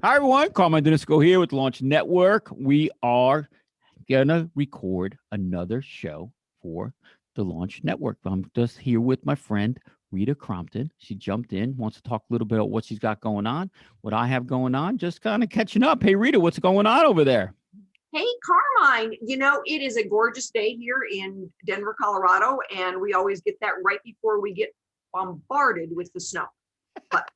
Hi, everyone. Carmine Talks here with Launch Network. We are going to record another show for the Launch Network. I'm just here with my friend, Rita Crompton. She jumped in, wants to talk a little bit about what she's got going on, what I have going on, just kind of catching up. Hey, Rita, what's going on over there? Hey, Carmine, it is a gorgeous day here in Denver, Colorado, and we always get that right before we get bombarded with the snow. But,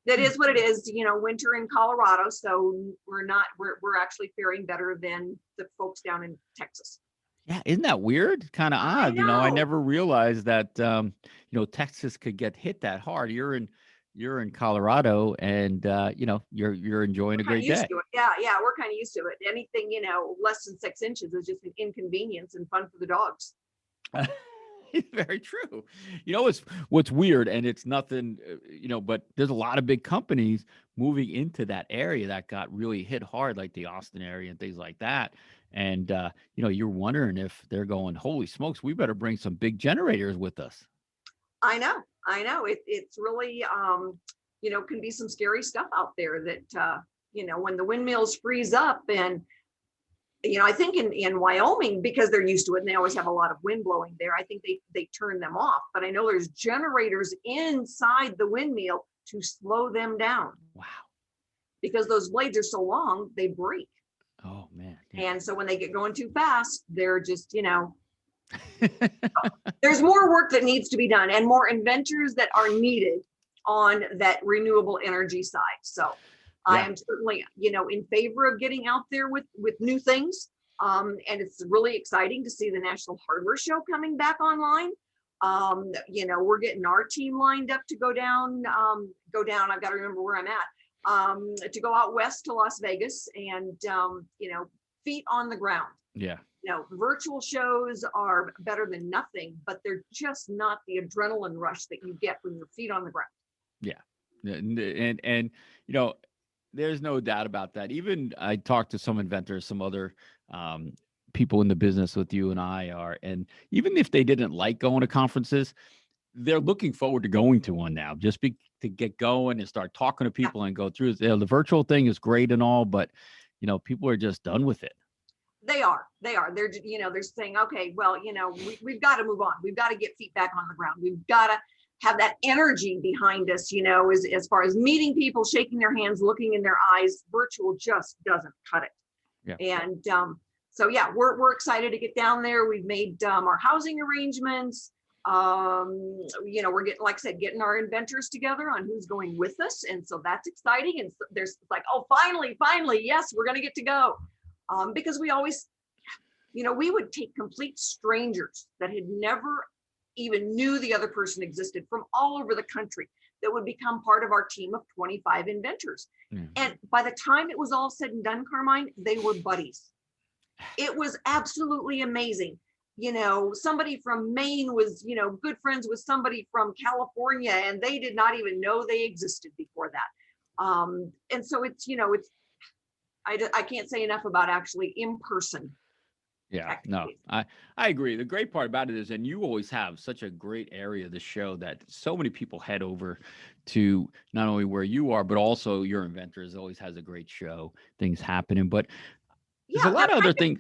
that is what it is, winter in Colorado. So we're actually faring better than the folks down in Texas. Yeah, isn't that weird? Kind of I odd. I know. never realized that Texas could get hit that hard. You're in Colorado, and you're enjoying We're a kind of great used day. to it. Yeah, we're kind of used to it. Anything, less than 6 inches is just an inconvenience and fun for the dogs. Very true. What's weird, and it's nothing, but there's a lot of big companies moving into that area that got really hit hard, like the Austin area and things like that. And you're wondering if they're going, holy smokes, we better bring some big generators with us. I know. It's really, can be some scary stuff out there that, when the windmills freeze up and, I think in Wyoming, because they're used to it and they always have a lot of wind blowing there, I think they turn them off. But I know there's generators inside the windmill to slow them down Wow. because those blades are so long, they break. Oh man. Yeah. And so when they get going too fast, they're just, there's more work that needs to be done and more inventors that are needed on that renewable energy side. So I Yeah. am certainly, in favor of getting out there with new things. And it's really exciting to see the National Hardware Show coming back online. We're getting our team lined up to go down. I've got to remember where I'm at, to go out west to Las Vegas and, feet on the ground. Yeah. Virtual shows are better than nothing, but they're just not the adrenaline rush that you get when your feet on the ground. Yeah. And there's no doubt about that. Even I talked to some inventors, some other people in the business with you and I are, and even if they didn't like going to conferences, they're looking forward to going to one now, just to get going and start talking to people and go through. The virtual thing is great and all, but people are just done with it. They are. They're saying, okay, well, we've got to move on. We've got to get feet back on the ground. We've got to have that energy behind us, as far as meeting people, shaking their hands, looking in their eyes. Virtual just doesn't cut it. Yeah. And so, yeah, we're excited to get down there. We've made our housing arrangements. We're getting, like I said, getting our inventors together on who's going with us. And so that's exciting. And so there's like, oh, finally, yes, we're going to get to go. Because we always, we would take complete strangers that had never even knew the other person existed from all over the country that would become part of our team of 25 inventors. Mm. And by the time it was all said and done, Carmine, they were buddies. It was absolutely amazing. Somebody from Maine was, good friends with somebody from California, and they did not even know they existed before that. And so it's, I can't say enough about actually in person. Yeah, no, I agree. The great part about it is, and you always have such a great area of the show that so many people head over to not only where you are, but also your inventors always has a great show, things happening. But there's a lot of other things.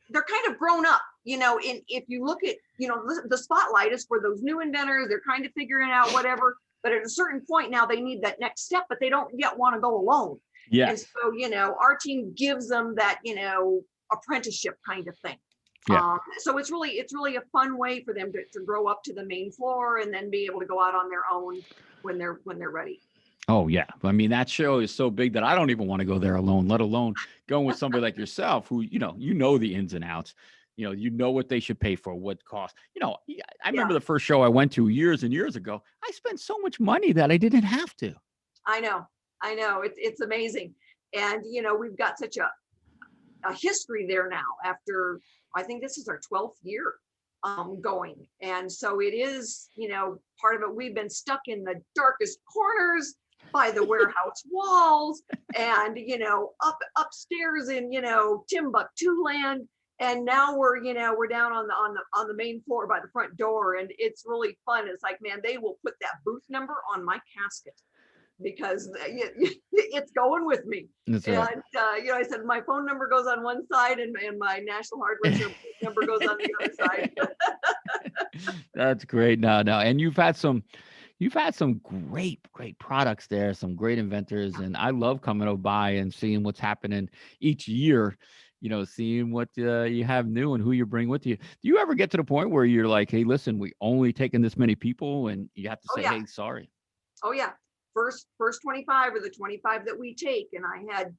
They're kind of grown up, if you look at, the spotlight is for those new inventors. They're kind of figuring out whatever, but at a certain point now they need that next step, but they don't yet want to go alone. Yeah. And so, our team gives them that, apprenticeship kind of thing. Yeah. So it's really a fun way for them to grow up to the main floor and then be able to go out on their own when they're ready. Oh yeah. I mean, that show is so big that I don't even want to go there alone, let alone going with somebody like yourself who, know the ins and outs, what they should pay for, what cost. I remember the first show I went to years and years ago. I spent so much money that I didn't have to. I know. It's amazing. And, we've got such a history there now after, I think this is our 12th year going. And so it is, part of it, we've been stuck in the darkest corners by the warehouse walls and, upstairs in, Timbuktu land. And now we're down on the main floor by the front door. And it's really fun. It's like, man, they will put that booth number on my casket. because it's going with me. That's And right. I said my phone number goes on one side and my National Hardware Service number goes on the other side. That's great. No, and you've had some great products there, some great inventors, and I love coming by and seeing what's happening each year. Seeing what you have new and who you bring with you. Do you ever get to the point where you're like, "Hey, listen, we only taking this many people," and you have to Oh say, yeah. "Hey, sorry." Oh yeah. First 25 are the 25 that we take. And I had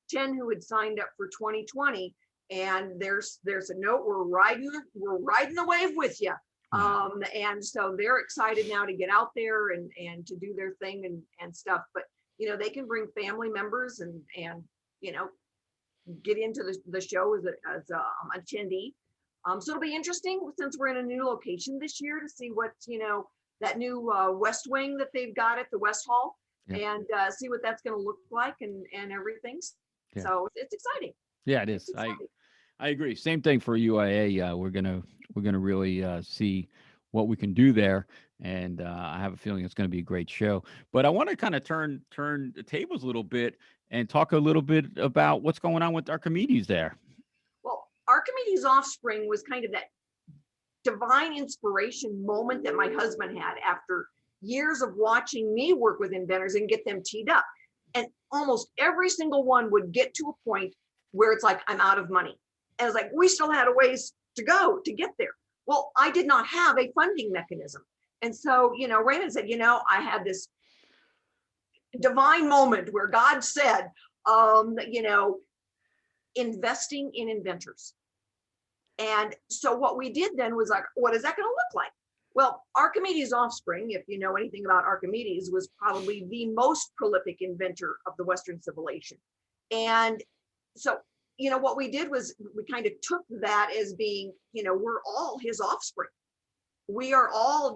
10 who had signed up for 2020. And there's a note, we're riding the wave with you. Yeah. And so they're excited now to get out there and to do their thing and stuff. But they can bring family members and get into the show as attendee. So it'll be interesting since we're in a new location this year to see what that new West Wing that they've got at the West Hall, Yeah. and see what that's going to look like and everything. Yeah. So it's exciting. Yeah, it It's is. I exciting. I agree. Same thing for UIA. We're gonna really see what we can do there, and I have a feeling it's going to be a great show. But I want to kind of turn the tables a little bit and talk a little bit about what's going on with Archimedes there. Well, Archimedes' offspring was kind of that divine inspiration moment that my husband had after years of watching me work with inventors and get them teed up. And almost every single one would get to a point where it's like, I'm out of money. And it's like, we still had a ways to go to get there. Well, I did not have a funding mechanism. And so, Raymond said, I had this divine moment where God said, investing in inventors. And so what we did then was like, what is that going to look like? Well, Archimedes' offspring, if you know anything about Archimedes, was probably the most prolific inventor of the Western civilization. And so, what we did was we kind of took that as being, we're all his offspring. We are all,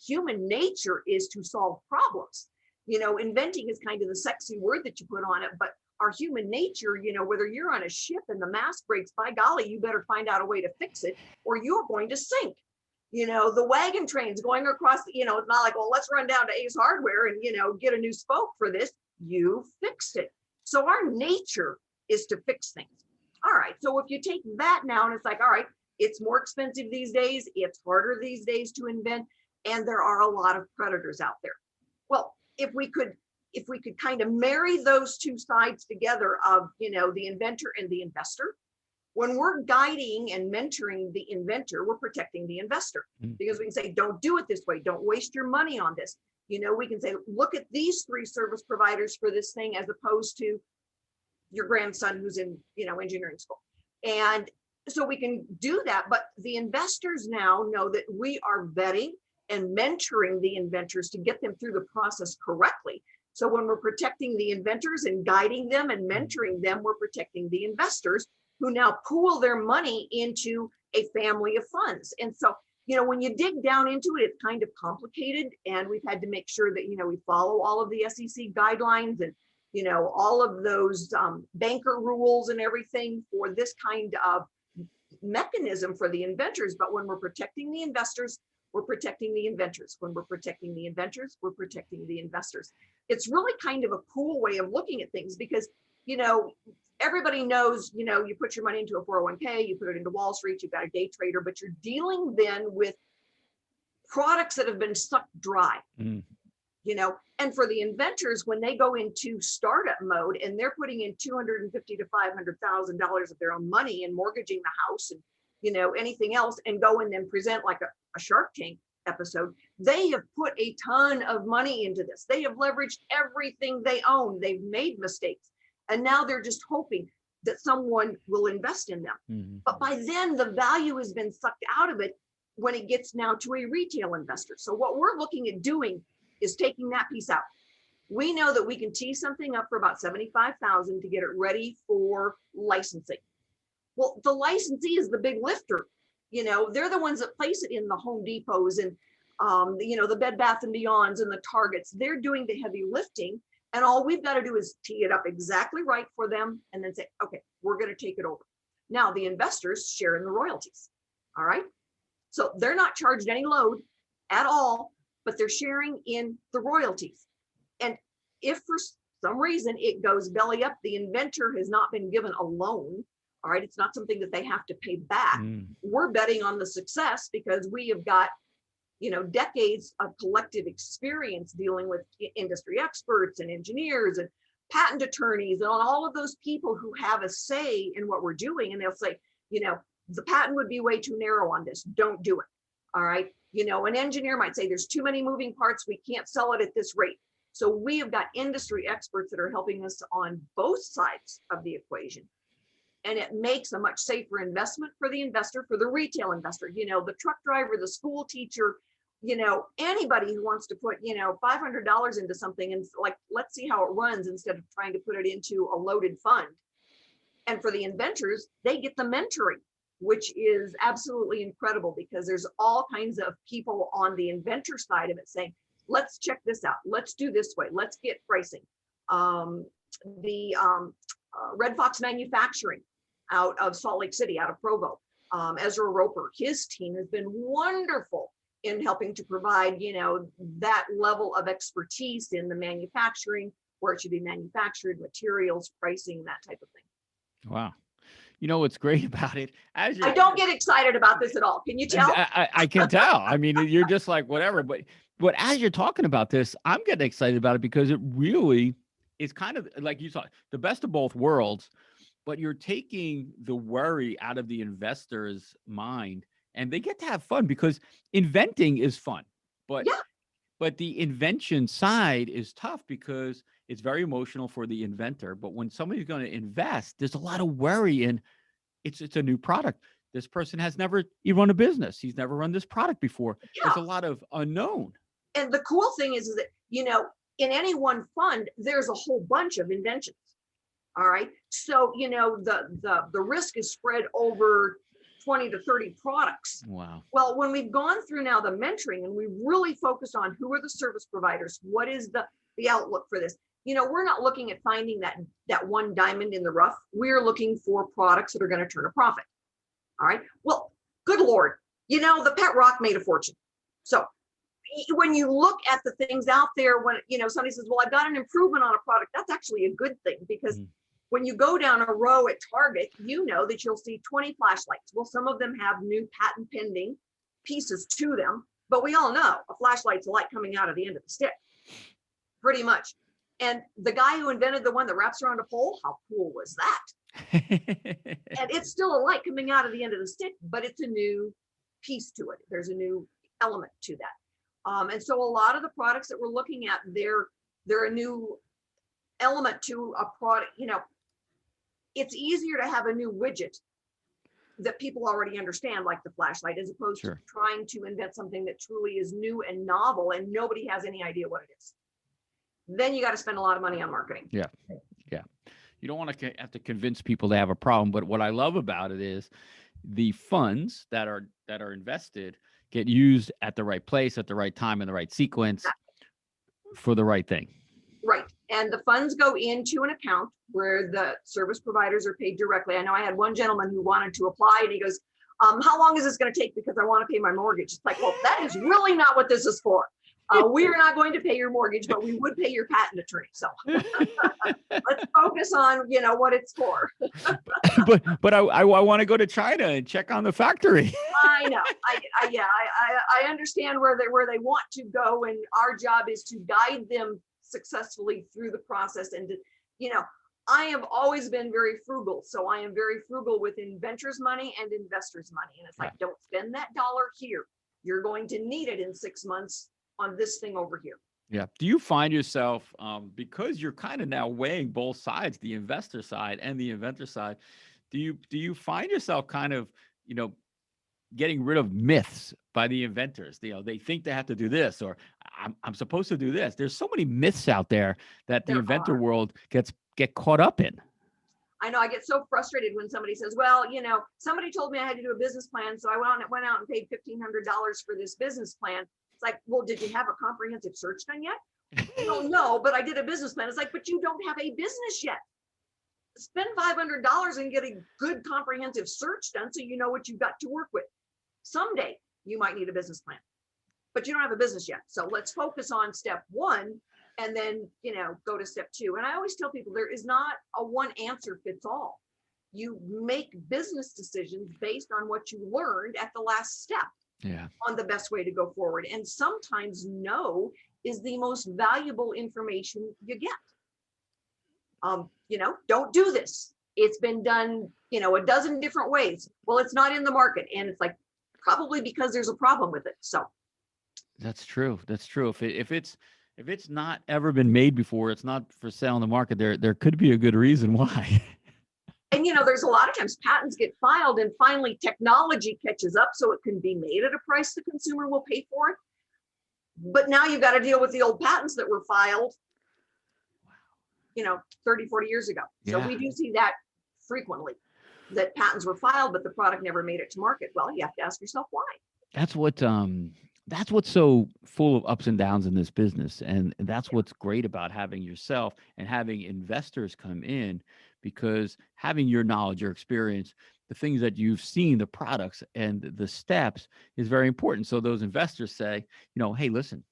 human nature is to solve problems. Inventing is kind of the sexy word that you put on it, but our human nature, whether you're on a ship and the mast breaks, by golly, you better find out a way to fix it or you're going to sink. The wagon trains going across, it's not like, well, let's run down to Ace Hardware and, get a new spoke for this. You fixed it. So our nature is to fix things. All right. So if you take that now and it's like, all right, it's more expensive these days. It's harder these days to invent. And there are a lot of predators out there. Well, if we could kind of marry those two sides together of, the inventor and the investor, when we're guiding and mentoring the inventor, we're protecting the investor because we can say, don't do it this way. Don't waste your money on this. We can say, look at these 3 service providers for this thing, as opposed to your grandson who's in, engineering school. And so we can do that. But the investors now know that we are vetting and mentoring the inventors to get them through the process correctly. So when we're protecting the inventors and guiding them and mentoring them, we're protecting the investors who now pool their money into a family of funds. And so, when you dig down into it, it's kind of complicated. And we've had to make sure that, we follow all of the SEC guidelines and, all of those banker rules and everything for this kind of mechanism for the inventors. But when we're protecting the investors, we're protecting the inventors. When we're protecting the inventors, we're protecting the investors. It's really kind of a cool way of looking at things because, everybody knows, you put your money into a 401k, you put it into Wall Street, you've got a day trader, but you're dealing then with products that have been sucked dry. And for the inventors, when they go into startup mode and they're putting in $250,000 to $500,000 of their own money and mortgaging the house and anything else, and go and then present like a Shark Tank episode, they have put a ton of money into this. They have leveraged everything they own. They've made mistakes, and now they're just hoping that someone will invest in them. But by then, the value has been sucked out of it when it gets now to a retail investor. So what we're looking at doing is taking that piece out. We know that we can tee something up for about $75,000 to get it ready for licensing. Well, the licensee is the big lifter. They're the ones that place it in the Home Depots and, the Bed Bath and Beyonds and the Targets. They're doing the heavy lifting. And all we've got to do is tee it up exactly right for them and then say, okay, we're going to take it over. Now, the investors share in the royalties. All right. So they're not charged any load at all, but they're sharing in the royalties. And if for some reason it goes belly up, the inventor has not been given a loan. All right. It's not something that they have to pay back. We're betting on the success because we have got, decades of collective experience dealing with industry experts and engineers and patent attorneys and all of those people who have a say in what we're doing. And they'll say, the patent would be way too narrow on this. Don't do it. All right. An engineer might say there's too many moving parts. We can't sell it at this rate. So we have got industry experts that are helping us on both sides of the equation. And it makes a much safer investment for the investor, for the retail investor, the truck driver, the school teacher, anybody who wants to put, $500 into something and like, let's see how it runs instead of trying to put it into a loaded fund. And for the inventors, they get the mentoring, which is absolutely incredible because there's all kinds of people on the inventor side of it saying, let's check this out. Let's do this way. Let's get pricing. Red Fox Manufacturing out of Salt Lake City, out of Provo, Ezra Roper, his team has been wonderful in helping to provide, that level of expertise in the manufacturing, where it should be manufactured, materials, pricing, that type of thing. Wow. What's great about it, I don't get excited about this at all. Can you tell? I can tell. I mean, you're just like, whatever. But as you're talking about this, I'm getting excited about it because it really is kind of like you saw the best of both worlds, but you're taking the worry out of the investor's mind and they get to have fun because inventing is fun. But the invention side is tough because it's very emotional for the inventor. But when somebody's going to invest, there's a lot of worry and it's a new product. This person has never run a business. He's never run this product before. Yeah. There's a lot of unknown. And the cool thing is that, in any one fund, there's a whole bunch of inventions. All right. So, the risk is spread over 20 to 30 products. Wow. Well, when we've gone through now the mentoring and we really focus on who are the service providers, what is the outlook for this? We're not looking at finding that one diamond in the rough. We're looking for products that are going to turn a profit. All right. Well, good Lord, the pet rock made a fortune. So when you look at the things out there, when, somebody says, well, I've got an improvement on a product, that's actually a good thing because when you go down a row at Target, that you'll see 20 flashlights. Well, some of them have new patent pending pieces to them, but we all know a flashlight's a light coming out of the end of the stick, pretty much. And the guy who invented the one that wraps around a pole, how cool was that? And it's still a light coming out of the end of the stick, but it's a new piece to it. There's a new element to that. And so a lot of the products that we're looking at, they're a new element to a product. It's easier to have a new widget that people already understand, like the flashlight, as opposed to trying to invent something that truly is new and novel and nobody has any idea what it is. Then you got to spend a lot of money on marketing. Yeah. You don't want to have to convince people they have a problem. But what I love about it is the funds that are invested get used at the right place, at the right time, in the right sequence for the right thing. Right. And the funds go into an account where the service providers are paid directly. I know I had one gentleman who wanted to apply and he goes, how long is this going to take? Because I want to pay my mortgage. It's like, well, that is really not what this is for. We are not going to pay your mortgage, but we would pay your patent attorney. So let's focus on, what it's for. but I want to go to China and check on the factory. I know. I understand where they want to go, and our job is to guide them successfully through the process. And I have always been very frugal, so I am very frugal with inventors' money and investors' money. And it's like, don't spend that dollar here. You're going to need it in 6 months on this thing over here. Yeah. Do you find yourself, because you're kind of now weighing both sides, the investor side and the inventor side, do you find yourself kind of, getting rid of myths by the inventors? They think they have to do this, or I'm supposed to do this. There's so many myths out there that the inventor world get caught up in. I know I get so frustrated when somebody says, well, somebody told me I had to do a business plan. So I went out and paid $1,500 for this business plan. It's like, well, did you have a comprehensive search done yet? Well, no, but I did a business plan. It's like, but you don't have a business yet. Spend $500 and get a good comprehensive search done so you know what you've got to work with. Someday you might need a business plan, but you don't have a business yet. So let's focus on step one and then, go to step two. And I always tell people there is not a one answer fits all. You make business decisions based on what you learned at the last step Yeah. on the best way to go forward. And sometimes no is the most valuable information you get. Don't do this. It's been done, a dozen different ways. Well, it's not in the market. And it's like, probably because there's a problem with it. So That's true. That's true. If it's not ever been made before, it's not for sale in the market. There could be a good reason why. and there's a lot of times patents get filed and finally technology catches up so it can be made at a price the consumer will pay for it. But now you've got to deal with the old patents that were filed 30, 40 years ago. So Yeah. we do see that frequently, that patents were filed, but the product never made it to market. Well, you have to ask yourself why. That's what's so full of ups and downs in this business. And that's what's great about having yourself and having investors come in, because having your knowledge, your experience, the things that you've seen, the products and the steps is very important. So those investors say, hey, listen,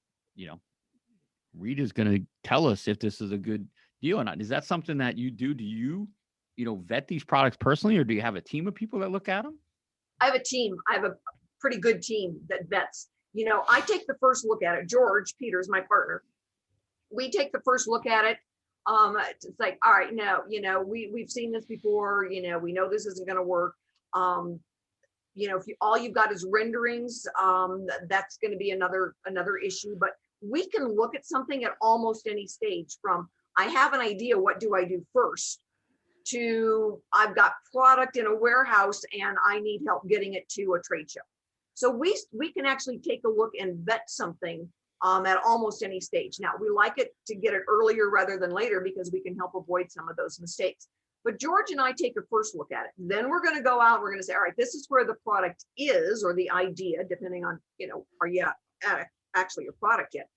Rita's going to tell us if this is a good deal or not. Is that something that you do? Do you, vet these products personally, or do you have a team of people that look at them? I have a team. I have a pretty good team that vets. I take the first look at it. George Peters, my partner, we take the first look at it. It's like, all right, no, we've seen this before. We know this isn't going to work. If all you've got is renderings, that's going to be another issue. But we can look at something at almost any stage, from I have an idea, what do I do first, to I've got product in a warehouse and I need help getting it to a trade show. So we can actually take a look and vet something at almost any stage. Now, we like it to get it earlier rather than later because we can help avoid some of those mistakes. But George and I take a first look at it. Then we're going to go out, we're going to say, all right, this is where the product is, or the idea, depending on, are you at actually a product yet?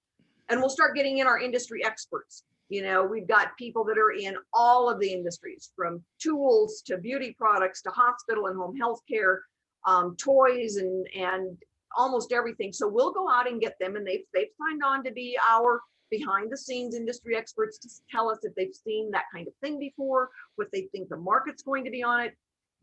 And we'll start getting in our industry experts. We've got people that are in all of the industries, from tools to beauty products to hospital and home health care, toys and almost everything. So we'll go out and get them, and they've signed on to be our behind the scenes industry experts to tell us if they've seen that kind of thing before, what they think the market's going to be on it.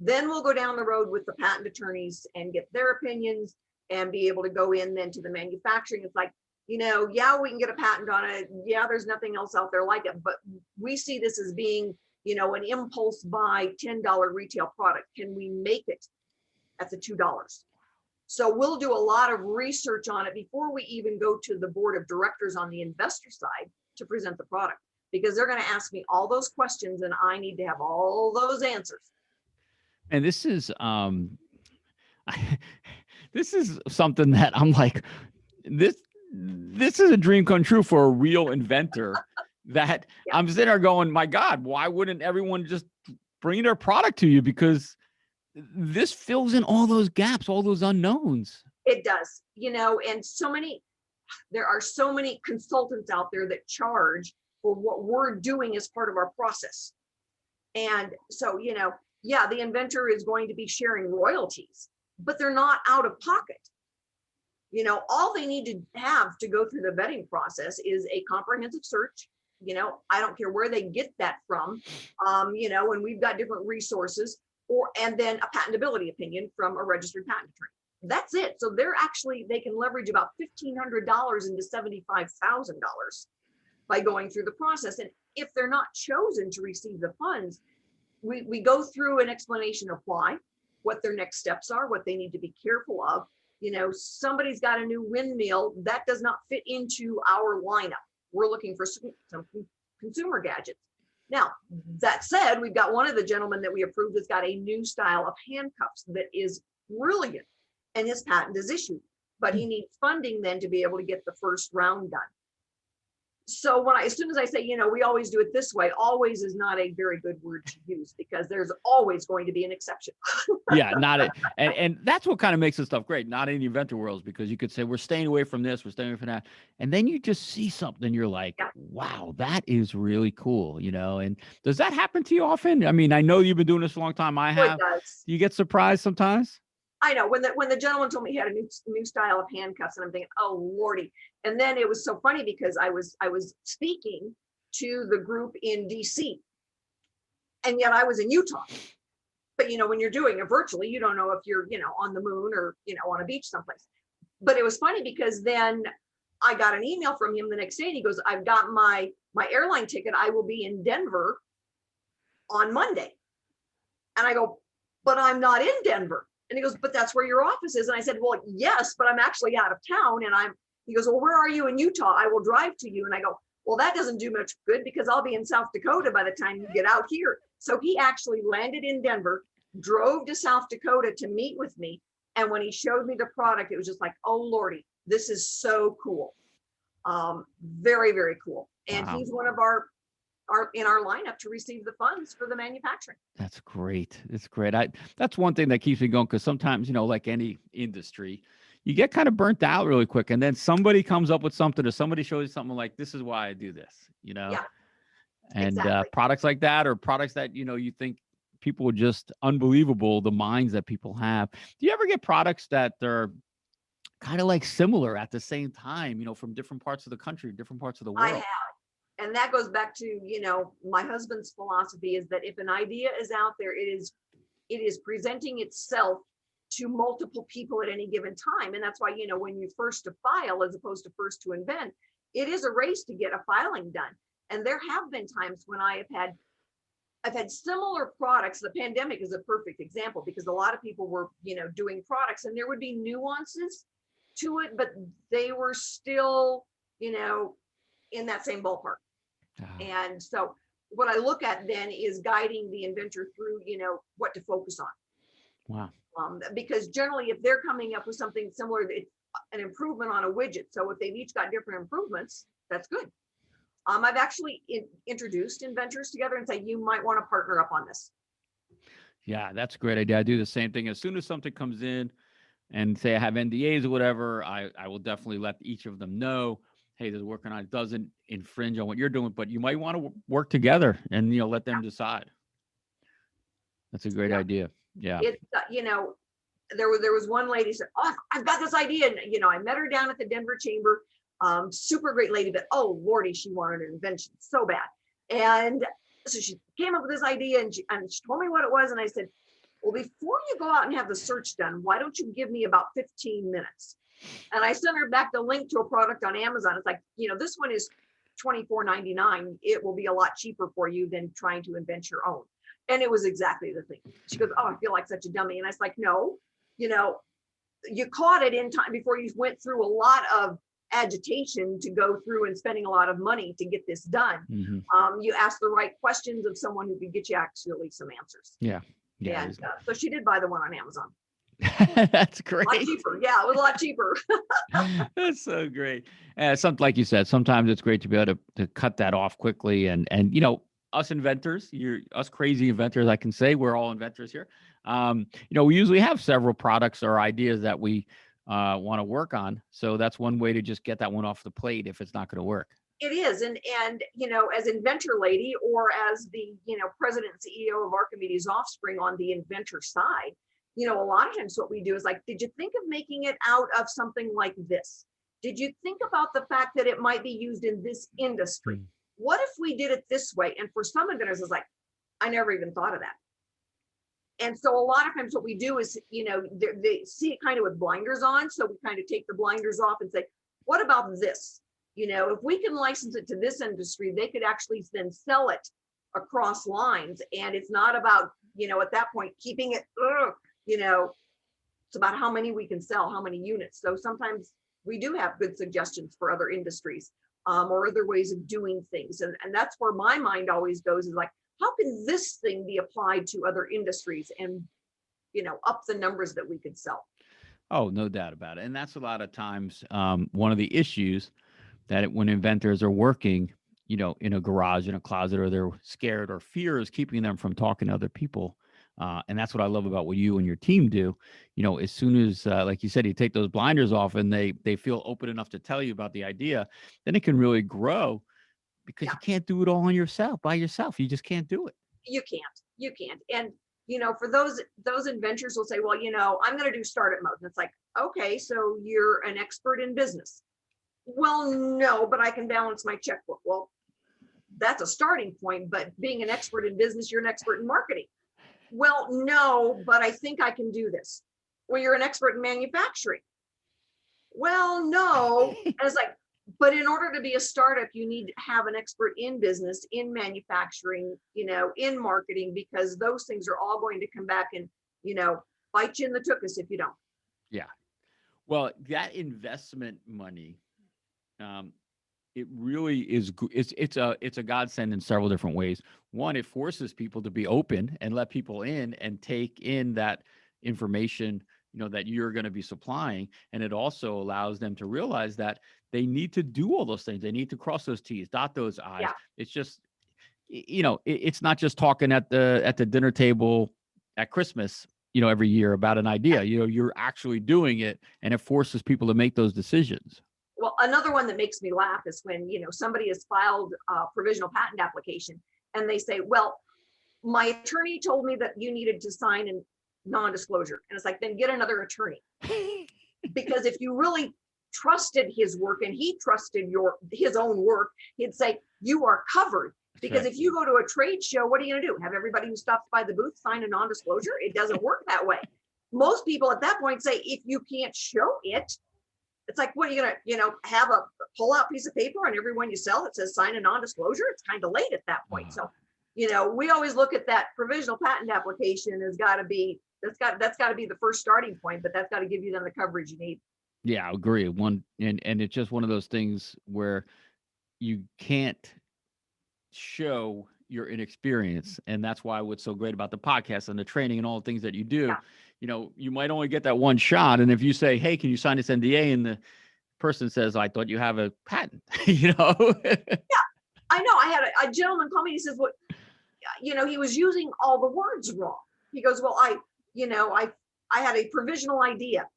Then we'll go down the road with the patent attorneys and get their opinions and be able to go in then to the manufacturing. It's like, yeah, we can get a patent on it. Yeah, there's nothing else out there like it, but we see this as being, an impulse buy $10 retail product. Can we make it at the $2? So we'll do a lot of research on it before we even go to the board of directors on the investor side to present the product, because they're going to ask me all those questions and I need to have all those answers. And this is this is something that I'm like, this is a dream come true for a real inventor. That Yeah. I'm sitting there going, my God, why wouldn't everyone just bring their product to you? Because this fills in all those gaps, all those unknowns. It does, and there are so many consultants out there that charge for what we're doing as part of our process. And so, yeah, the inventor is going to be sharing royalties, but they're not out of pocket. All they need to have to go through the vetting process is a comprehensive search. I don't care where they get that from, and we've got different resources, and then a patentability opinion from a registered patent attorney. That's it. So they can leverage about $1,500 into $75,000 by going through the process. And if they're not chosen to receive the funds, we go through an explanation of why, what their next steps are, what they need to be careful of. Somebody's got a new windmill that does not fit into our lineup. We're looking for some consumer gadgets. Now, that said, we've got one of the gentlemen that we approved that's got a new style of handcuffs that is brilliant, and his patent is issued, but he needs funding then to be able to get the first round done. So as soon as I say, we always do it this way, always is not a very good word to use, because there's always going to be an exception. Yeah, not it. And that's what kind of makes this stuff great, not in the inventor worlds, because you could say, we're staying away from this, we're staying away from that. And then you just see something, you're like, Yeah. wow, that is really cool, And does that happen to you often? I mean, I know you've been doing this a long time. I have. It does. Do you get surprised sometimes? I know when the gentleman told me he had a new style of handcuffs, and I'm thinking, oh Lordy. And then it was so funny because I was speaking to the group in DC, and yet I was in Utah. But when you're doing it virtually, you don't know if you're on the moon or on a beach someplace. But it was funny because then I got an email from him the next day, and he goes, I've got my airline ticket. I will be in Denver on Monday. And I go, but I'm not in Denver. And he goes, but that's where your office is. And I said, well, yes, but I'm actually out of town. And he goes, well, where are you in Utah? I will drive to you. And I go, well, that doesn't do much good because I'll be in South Dakota by the time you get out here. So he actually landed in Denver, drove to South Dakota to meet with me. And when he showed me the product, it was just like, oh Lordy, this is so cool. Very, very cool. And Wow. he's one of our in our lineup to receive the funds for the manufacturing. That's great. It's great. That's one thing that keeps me going, because sometimes, like any industry, you get kind of burnt out really quick, and then somebody comes up with something, or somebody shows you something like, this is why I do this. Yeah, And exactly. products like that, or products that you think people are just unbelievable, the minds that people have. Do you ever get products that they're kind of like similar at the same time, from different parts of the country, different parts of the I world? have. And that goes back to, my husband's philosophy is that if an idea is out there, it is presenting itself to multiple people at any given time. And that's why, when you first to file as opposed to first to invent, it is a race to get a filing done. And there have been times when I've had similar products. The pandemic is a perfect example because a lot of people were, doing products, and there would be nuances to it, but they were still, in that same ballpark. Ah, And so what I look at then is guiding the inventor through, what to focus on. wow. Because generally, if they're coming up with something similar, it's an improvement on a widget. So if they've each got different improvements, that's good. I've actually introduced inventors together and say, you might want to partner up on this. Yeah, that's a great idea. I do the same thing. As soon as something comes in, and say I have NDAs or whatever, I will definitely let each of them know, hey, this is working on it. Doesn't infringe on what you're doing, but you might want to work together and let them decide. That's a great Yeah, idea. Yeah. it's there was one lady said, oh, I've got this idea, and I met her down at the Denver Chamber. Super great lady, but oh Lordy, she wanted an invention so bad. And so she came up with this idea, and she told me what it was, and I said, well, before you go out and have the search done, why don't you give me about 15 minutes? And I sent her back the link to a product on Amazon. It's like, this one is $24.99. It will be a lot cheaper for you than trying to invent your own. And it was exactly the thing. She goes, oh, I feel like such a dummy. And I was like, no, you caught it in time before you went through a lot of agitation to go through and spending a lot of money to get this done. Hmm. You asked the right questions of someone who could get you actually some answers. Yeah. Yeah. And so she did buy the one on Amazon. That's A lot great. cheaper. Yeah, it was a lot cheaper. That's so great. Something like you said, sometimes it's great to be able to cut that off quickly. And us inventors, us crazy inventors, I can say we're all inventors here. We usually have several products or ideas that we want to work on. So that's one way to just get that one off the plate if it's not going to work. It is. And as Inventor Lady, or as the, president and CEO of Archimedes Offspring on the inventor side, a lot of times what we do is like, did you think of making it out of something like this? Did you think about the fact that it might be used in this industry? Mm. What if we did it this way? And for some inventors, it's like, I never even thought of that. And so a lot of times what we do is, they see it kind of with blinders on. So we kind of take the blinders off and say, what about this? If we can license it to this industry, they could actually then sell it across lines. And it's not about, at that point, keeping it, it's about how many we can sell, how many units. So sometimes we do have good suggestions for other industries, or other ways of doing things. And that's where my mind always goes, is like, how can this thing be applied to other industries and, up the numbers that we could sell? Oh, no doubt about it. And that's a lot of times one of the issues that when inventors are working, in a garage, in a closet, or they're scared, or fear is keeping them from talking to other people. And that's what I love about what you and your team do. As soon as, like you said, you take those blinders off and they feel open enough to tell you about the idea, then it can really grow, because Yeah, you can't do it all on yourself by yourself. You just can't do it. you can't. And for those inventors will say, well, I'm going to do startup mode. And it's like, okay, so you're an expert in business. Well, no, but I can balance my checkbook. Well, that's a starting point, but being an expert in business, you're an expert in marketing. Well, no, but I think I can do this. Well, you're an expert in manufacturing. Well, no. And it's like, but in order to be a startup, you need to have an expert in business, in manufacturing, in marketing, because those things are all going to come back and, bite you in the tuchus if you don't. Yeah. Well, that investment money, it really is. It's a godsend in several different ways. One, it forces people to be open and let people in and take in that information, that you're going to be supplying. And it also allows them to realize that they need to do all those things. They need to cross those T's, dot those I's. Yeah. It's just, it's not just talking at the dinner table at Christmas, every year about an idea. You're actually doing it, and it forces people to make those decisions. Well, another one that makes me laugh is when, somebody has filed a provisional patent application and they say, well, my attorney told me that you needed to sign a non-disclosure. And it's like, then get another attorney. Because if you really trusted his work and he trusted his own work, he'd say, you are covered. Because if you go to a trade show, what are you going to do? Have everybody who stops by the booth sign a non-disclosure? It doesn't work that way. Most people at that point say, if you can't show it, it's like, what are you going to, have a pull out piece of paper on everyone you sell that says sign a non-disclosure? It's kind of late at that point. So, we always look at that provisional patent application has got to be, that's got to be the first starting point, but that's got to give you then the coverage you need. Yeah, I agree. And it's just one of those things where you can't show your inexperience. And that's why what's so great about the podcast and the training and all the things that you do, you might only get that one shot. And if you say, hey, can you sign this NDA? And the person says, I thought you have a patent, Yeah, I know. I had a gentleman call me. He says, what, he was using all the words wrong. He goes, well, I had a provisional idea.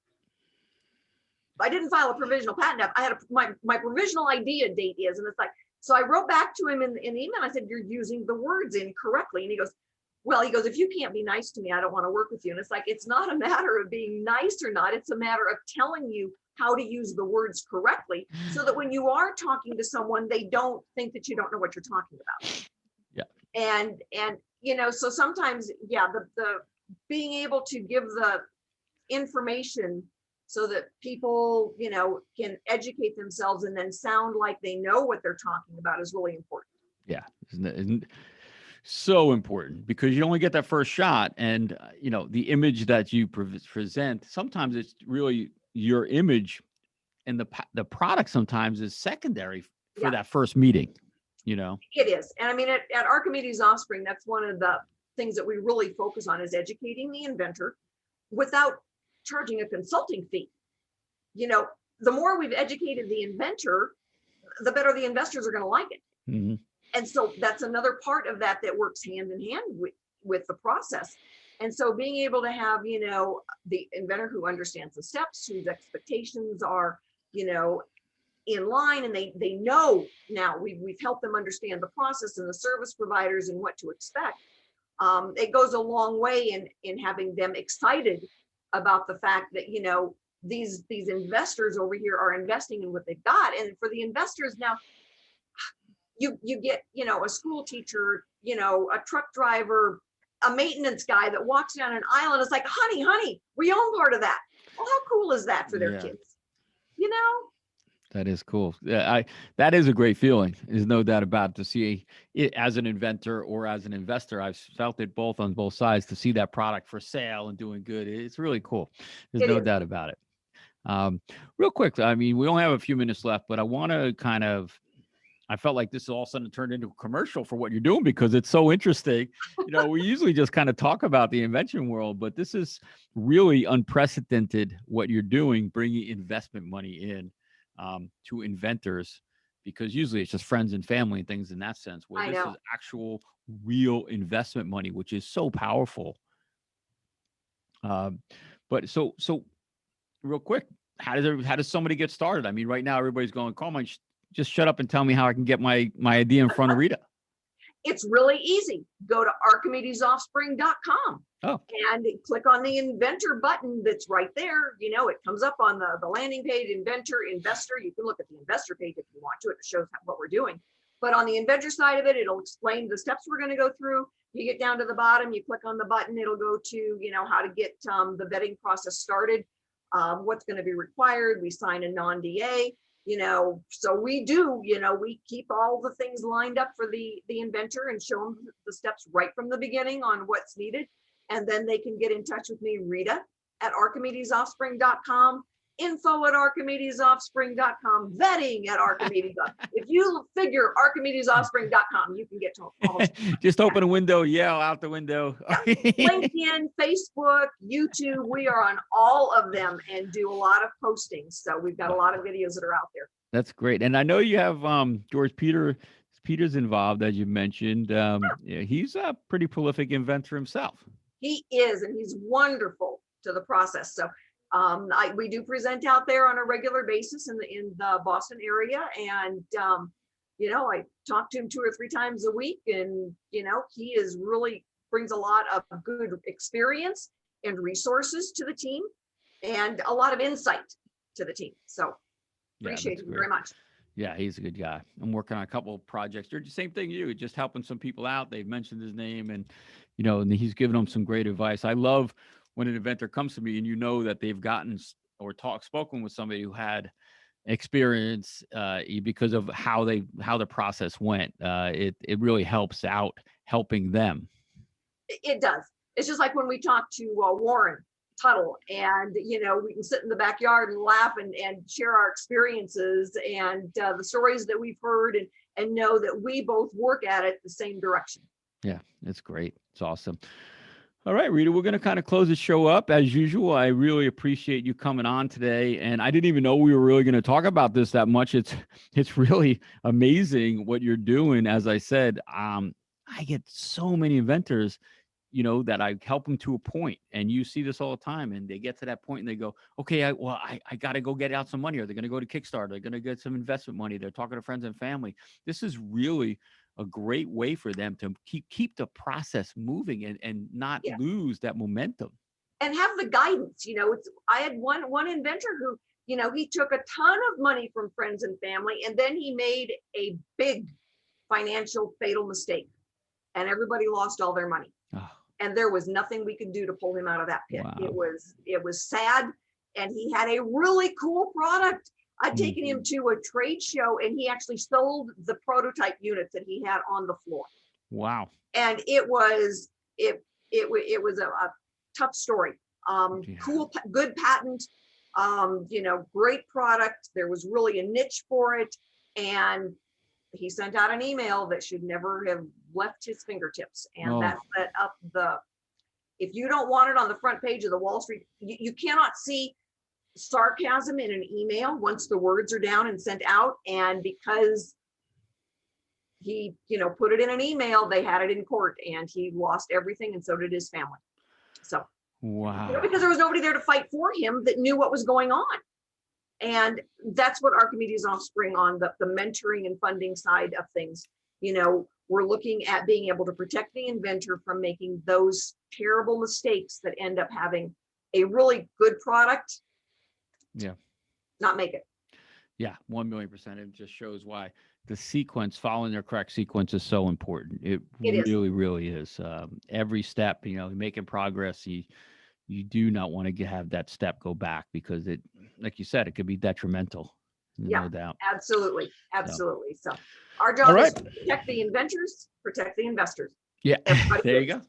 I didn't file a provisional patent app. I had my provisional idea date is, and it's like, so I wrote back to him in the email. I said, you're using the words incorrectly. And he goes, if you can't be nice to me, I don't want to work with you. And it's like, it's not a matter of being nice or not. It's a matter of telling you how to use the words correctly so that when you are talking to someone, they don't think that you don't know what you're talking about. Yeah. And so sometimes, the being able to give the information so that people, can educate themselves and then sound like they know what they're talking about is really important. Yeah. Isn't so important, because you only get that first shot, and the image that you present, sometimes it's really your image, and the product sometimes is secondary for that first meeting. It is. And I mean, at Archimedes Offspring, that's one of the things that we really focus on is educating the inventor without charging a consulting fee. The more we've educated the inventor, the better the investors are going to like it. Mm-hmm. And so that's another part of that works hand in hand with the process. And so being able to have, the inventor who understands the steps, whose expectations are, in line, and they know now we've helped them understand the process and the service providers and what to expect. It goes a long way in having them excited about the fact that, these investors over here are investing in what they've got. And for the investors now, you get, a school teacher, a truck driver, a maintenance guy that walks down an aisle and it's like, honey, we own part of that. Well, how cool is that for their kids? That is cool. Yeah, that is a great feeling. There's no doubt about it, to see it as an inventor or as an investor. I've felt it both on both sides, to see that product for sale and doing good. It's really cool. There's no doubt about it. Real quick, I mean, we only have a few minutes left, but I want to I felt like this all of a sudden turned into a commercial for what you're doing, because it's so interesting. We usually just kind of talk about the invention world, but this is really unprecedented what you're doing, bringing investment money in to inventors, because usually it's just friends and family and things in that sense, where this is actual real investment money, which is so powerful. But so real quick, how does somebody get started? I mean, right now everybody's going, Carmine, just shut up and tell me how I can get my idea in front of Rita. It's really easy. Go to archimedesoffspring.com Oh, and click on the inventor button that's right there. It comes up on the landing page, inventor, investor. You can look at the investor page if you want to. It shows what we're doing. But on the inventor side of it, it'll explain the steps we're going to go through. You get down to the bottom, you click on the button, it'll go to, how to get the vetting process started, what's going to be required. We sign a non-DA, so we do, we keep all the things lined up for the inventor and show them the steps right from the beginning on what's needed. And then they can get in touch with me, Rita at archimedesoffspring.com, info@archimedesoffspring.com, vetting at Archimedes. If you figure archimedesoffspring.com, you can get to all of it. just open a window, yell out the window. LinkedIn, Facebook, YouTube, we are on all of them and do a lot of postings. So we've got a lot of videos that are out there. That's great. And I know you have George Peters involved, as you mentioned. Yeah, he's a pretty prolific inventor himself. He is, and he's wonderful to the process. So we do present out there on a regular basis in the Boston area, and I talk to him 2 or 3 times a week, and he is really brings a lot of good experience and resources to the team, and a lot of insight to the team. So appreciate him very much. Yeah, he's a good guy. I'm working on a couple of projects. They're the same thing you, just helping some people out. They've mentioned his name, and and he's given them some great advice. I love when an inventor comes to me and that they've gotten or spoken with somebody who had experience because of how the process went. It really helps out helping them. It does. It's just like when we talk to Warren Tuttle, and we can sit in the backyard and laugh and share our experiences and the stories that we've heard, and know that we both work at it the same direction. Yeah, it's great. It's awesome. All right, Rita, we're going to kind of close the show up as usual. I really appreciate you coming on today. And I didn't even know we were really going to talk about this that much. It's really amazing what you're doing. As I said, I get so many inventors, that I help them to a point, and you see this all the time, and they get to that point and they go, okay, I got to go get out some money, or they're going to go to Kickstarter. They're going to get some investment money. They're talking to friends and family. This is really a great way for them to keep the process moving and not lose that momentum. And have the guidance. I had one inventor who, he took a ton of money from friends and family, and then he made a big financial fatal mistake, and everybody lost all their money. Oh. And there was nothing we could do to pull him out of that pit. Wow. It was sad, and he had a really cool product. I'd taken him to a trade show, and he actually sold the prototype units that he had on the floor. Wow. And it was a tough story. Cool, good patent, great product. There was really a niche for it. And he sent out an email that should never have left his fingertips. And that set up if you don't want it on the front page of the Wall Street, you cannot see sarcasm in an email once the words are down and sent out. And because he put it in an email, they had it in court, and he lost everything, and so did his family. So wow. Because there was nobody there to fight for him that knew what was going on. And that's what Archimedes Offspring, on the mentoring and funding side of things, we're looking at being able to protect the inventor from making those terrible mistakes that end up having a really good product not make it. Yeah, 1,000,000%. It just shows why the sequence, following their correct sequence, is so important. It really, really is. Every step, making progress, you do not want to have that step go back, because it, like you said, it could be detrimental. No doubt. Absolutely. So our job is to protect the inventors, protect the investors. Yeah, there you go.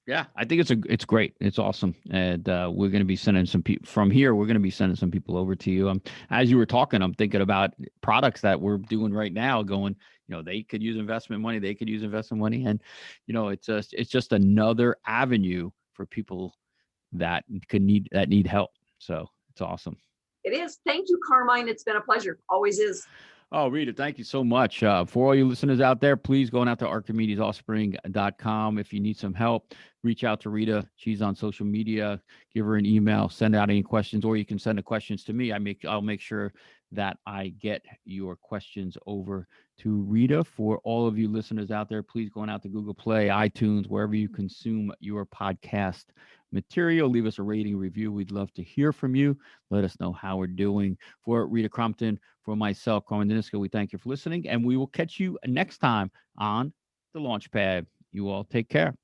Yeah, I think it's great. It's awesome. And we're going to be sending some people from here. We're going to be sending some people over to you. As you were talking, I'm thinking about products that we're doing right now, going, they could use investment money. They could use investment money. And, it's just another avenue for people that need help. So it's awesome. It is. Thank you, Carmine. It's been a pleasure. Always is. Oh, Rita, thank you so much. For all you listeners out there, please go out to archimedesoffspring.com. If you need some help, reach out to Rita. She's on social media. Give her an email, send out any questions, or you can send the questions to me. I'll make sure that I get your questions over to Rita. For all of you listeners out there, please go on out to Google Play, iTunes, wherever you consume your podcast material. Leave us a rating review. We'd love to hear from you. Let us know how we're doing. For Rita Crompton, for myself, Carmine Talks, we thank you for listening, and we will catch you next time on the Launchpad. You all take care.